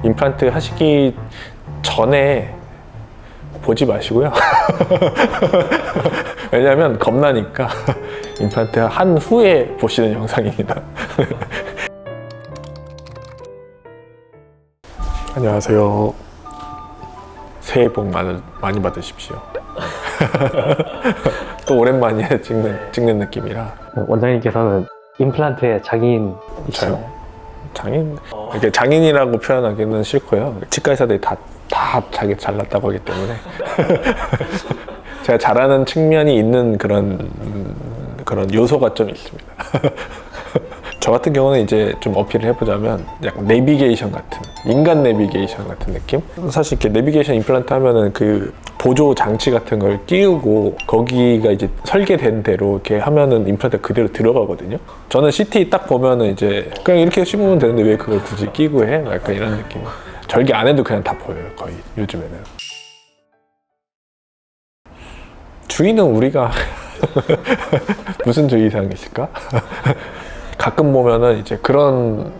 임플란트 하시기 전에 보지 마시고요. 왜냐하면 겁나니까 임플란트 한 후에 보시는 영상입니다. 안녕하세요. 새해 복 많이 받으십시오. 또 오랜만에 찍는 느낌이라. 원장님께서는 임플란트의 장인이시나요? 저요? 장인? 이렇게 장인이라고 표현하기는 싫고요. 치과 의사들이 다 자기 잘났다고 하기 때문에 제가 잘하는 측면이 있는 그런 요소가 좀 있습니다. 저 같은 경우는 이제 좀 어필을 해보자면 약간 내비게이션 같은, 인간 내비게이션 같은 느낌? 사실 이렇게 내비게이션 임플란트 하면은 그 보조 장치 같은 걸 끼우고 거기가 이제 설계된 대로 이렇게 하면은 임플란트 그대로 들어가거든요. 저는 CT 딱 보면은 이제 그냥 이렇게 씹으면 되는데 왜 그걸 굳이 끼고 해? 약간 이런 느낌. 절개 안 해도 그냥 다 보여요, 거의 요즘에는. 주의는 우리가 무슨 주의사항이 있을까? 가끔 보면은 이제 그런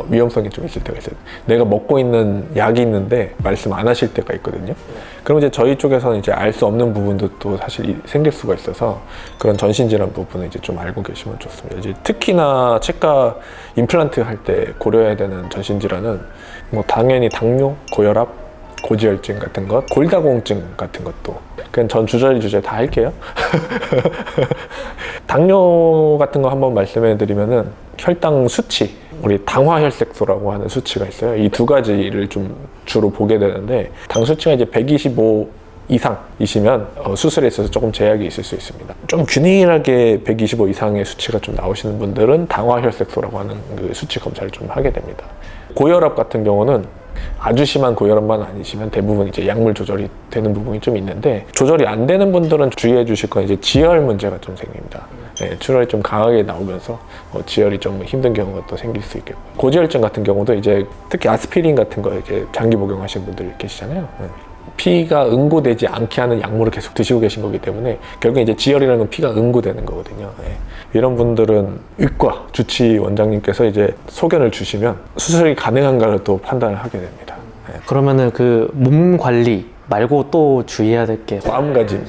위험성이 좀 있을 때가 있어요. 내가 먹고 있는 약이 있는데 말씀 안 하실 때가 있거든요. 그럼 이제 저희 쪽에서는 이제 알 수 없는 부분도 또 사실 생길 수가 있어서 그런 전신질환 부분을 이제 좀 알고 계시면 좋습니다. 이제 특히나 치과 임플란트 할 때 고려해야 되는 전신질환은 뭐 당연히 당뇨, 고혈압, 고지혈증 같은 것, 골다공증 같은 것도 그냥 전 주저리 다 할게요. 당뇨 같은 거 한번 말씀해 드리면은 혈당 수치, 우리 당화혈색소라고 하는 수치가 있어요. 이 두 가지를 좀 주로 보게 되는데 당 수치가 이제 125 이상이시면 수술에 있어서 조금 제약이 있을 수 있습니다. 좀 균일하게 125 이상의 수치가 좀 나오시는 분들은 당화혈색소라고 하는 그 수치 검사를 좀 하게 됩니다. 고혈압 같은 경우는 아주 심한 고혈압만 아니시면 대부분 이제 약물 조절이 되는 부분이 좀 있는데 조절이 안 되는 분들은 주의해 주실 건 이제 지혈 문제가 좀 생깁니다. 네, 출혈이 좀 강하게 나오면서 지혈이 좀 힘든 경우가 또 생길 수 있겠고, 고지혈증 같은 경우도 이제 특히 아스피린 같은 거 이렇게 장기 복용하시는 분들 계시잖아요. 피가 응고되지 않게 하는 약물을 계속 드시고 계신 거기 때문에 결국 이제 지혈이라는 건 피가 응고되는 거거든요. 네. 이런 분들은 의과 주치 원장님께서 이제 소견을 주시면 수술이 가능한가를 또 판단을 하게 됩니다. 네. 그러면은 그 몸 관리 말고 또 주의해야 될 게 마음가짐.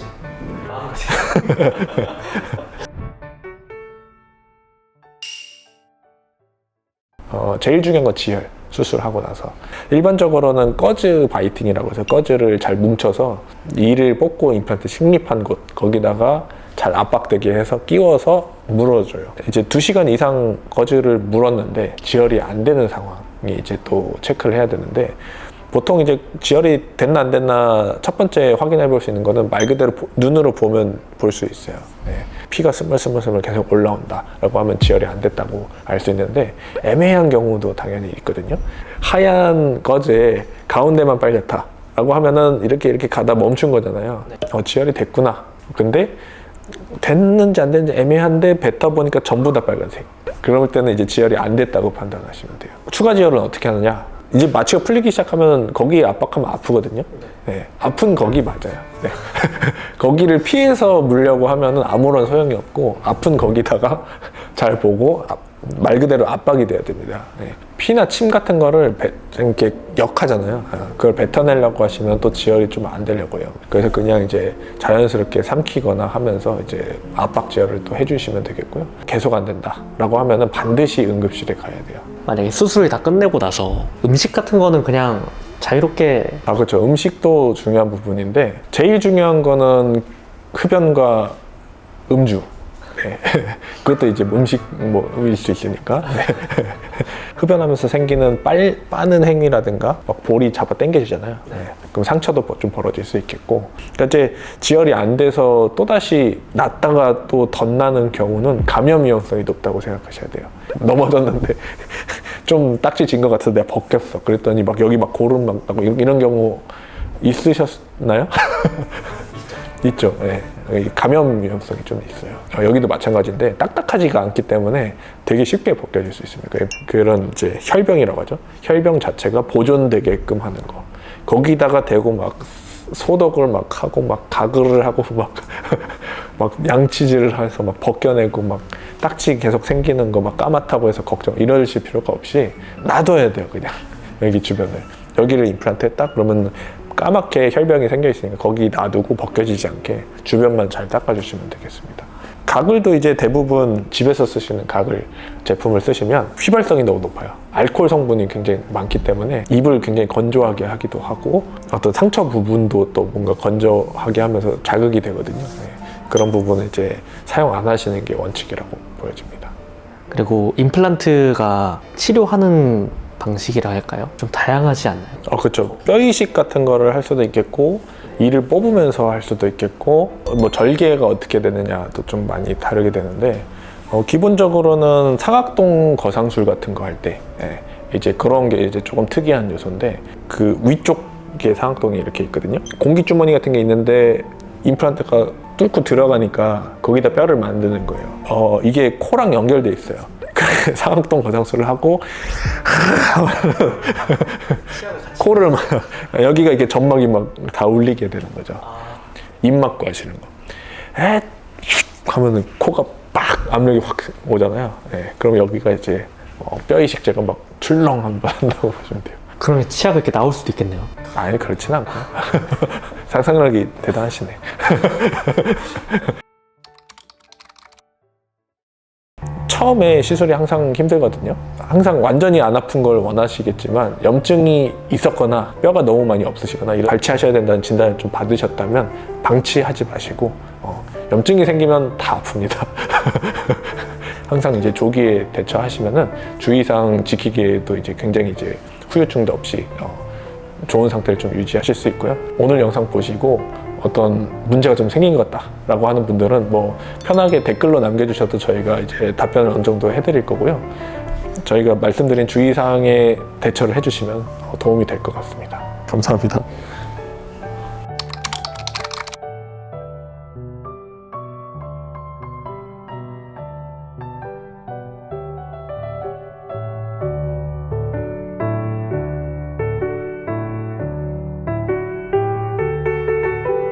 제일 중요한 건 지혈. 수술하고 나서 일반적으로는 꺼즈 바이팅이라고 해서 꺼즈를 잘 뭉쳐서 이를 뽑고 임플란트 식립한 곳 거기다가 잘 압박되게 해서 끼워서 물어줘요. 이제 2시간 이상 꺼즈를 물었는데 지혈이 안 되는 상황이 이제 또 체크를 해야 되는데, 보통 이제 지혈이 됐나 안 됐나 첫 번째 확인해 볼 수 있는 거는 말 그대로 눈으로 보면 볼 수 있어요. 네. 피가 스물스물 계속 올라온다 라고 하면 지혈이 안 됐다고 알 수 있는데, 애매한 경우도 당연히 있거든요. 하얀 거즈에 가운데만 빨갛다 라고 하면은 이렇게 가다 멈춘 거잖아요. 지혈이 됐구나. 근데 됐는지 안 됐는지 애매한데 뱉어보니까 전부 다 빨간색. 그럴 때는 이제 지혈이 안 됐다고 판단하시면 돼요. 추가 지혈은 어떻게 하느냐? 이제 마취가 풀리기 시작하면 거기에 압박하면 아프거든요. 네, 아픈 거기 맞아요. 네. 거기를 피해서 물려고 하면은 아무런 소용이 없고 아픈 거기다가 잘 보고 말 그대로 압박이 돼야 됩니다. 네. 피나 침 같은 거를 이렇게 역하잖아요. 그걸 뱉어내려고 하시면 또 지혈이 좀 안 되려고 해요. 그래서 그냥 이제 자연스럽게 삼키거나 하면서 이제 압박 지혈을 또 해주시면 되겠고요. 계속 안 된다라고 하면은 반드시 응급실에 가야 돼요. 만약에 수술이 다 끝내고 나서 음식 같은 거는 그냥 자유롭게. 그렇죠. 음식도 중요한 부분인데 제일 중요한 거는 흡연과 음주. 네. 그것도 이제 음식일 수 있으니까. 네. 흡연하면서 생기는 빠는 행위라든가 막 볼이 잡아 당겨지잖아요. 네. 그럼 상처도 좀 벌어질 수 있겠고, 그러니까 이제 지혈이 안 돼서 또다시 났다가 또 덧나는 경우는 감염 위험성이 높다고 생각하셔야 돼요. 넘어졌는데 좀 딱지 진 것 같아서 내가 벗겼어. 그랬더니 막 여기 막 고름 막 나고 이런 경우 있으셨나요? 있죠. 네. 감염 위험성이 좀 있어요. 여기도 마찬가지인데 딱딱하지가 않기 때문에 되게 쉽게 벗겨질 수 있습니다. 그런 이제 혈병이라고 하죠. 혈병 자체가 보존되게끔 하는 거. 거기다가 대고 막 소독을 막 하고 막 가글을 하고 막 양치질을 해서 막 벗겨내고 막 딱지 계속 생기는 거 막 까맣다고 해서 걱정 이러실 필요가 없이 놔둬야 돼요. 그냥 여기 주변을. 여기를 임플란트 했다? 그러면 까맣게 혈병이 생겨 있으니까 거기 놔두고 벗겨지지 않게 주변만 잘 닦아주시면 되겠습니다. 가글도 이제 대부분 집에서 쓰시는 가글 제품을 쓰시면 휘발성이 너무 높아요. 알코올 성분이 굉장히 많기 때문에 입을 굉장히 건조하게 하기도 하고 어떤 상처 부분도 또 뭔가 건조하게 하면서 자극이 되거든요. 네. 그런 부분은 이제 사용 안 하시는 게 원칙이라고 보여집니다. 그리고 임플란트가 치료하는 방식이라 할까요? 좀 다양하지 않나요? 그렇죠. 뼈 이식 같은 거를 할 수도 있겠고 이를 뽑으면서 할 수도 있겠고 뭐 절개가 어떻게 되느냐도 좀 많이 다르게 되는데 기본적으로는 사각동 거상술 같은 거 할 때 이제 그런 게 이제 조금 특이한 요소인데 그 위쪽에 사각동이 이렇게 있거든요. 공기주머니 같은 게 있는데 임플란트가 뚫고 들어가니까 거기다 뼈를 만드는 거예요. 이게 코랑 연결돼 있어요. 사각동 거상술을 하고 코를 막 여기가 이게 점막이 막 다 울리게 되는 거죠. 입 막고 하시는 거. 하면은 코가 빡 압력이 확 오잖아요. 그럼 여기가 이제 뼈 이식제가 막 출렁 한번 한다고 보시면 돼요. 그러면 치아가 이렇게 나올 수도 있겠네요. 아니 그렇진 않고 상상력이 대단하시네. 처음에 시술이 항상 힘들거든요. 항상 완전히 안 아픈 걸 원하시겠지만 염증이 있었거나 뼈가 너무 많이 없으시거나 발치하셔야 된다는 진단을 좀 받으셨다면 방치하지 마시고 염증이 생기면 다 아픕니다. 항상 이제 조기에 대처하시면은 주의사항 지키기에도 이제 굉장히 이제 후유증도 없이 좋은 상태를 좀 유지하실 수 있고요. 오늘 영상 보시고 어떤 문제가 좀 생긴 것 같다라고 하는 분들은 뭐 편하게 댓글로 남겨주셔도 저희가 이제 답변을 어느 정도 해드릴 거고요. 저희가 말씀드린 주의사항에 대처를 해주시면 도움이 될 것 같습니다. 감사합니다.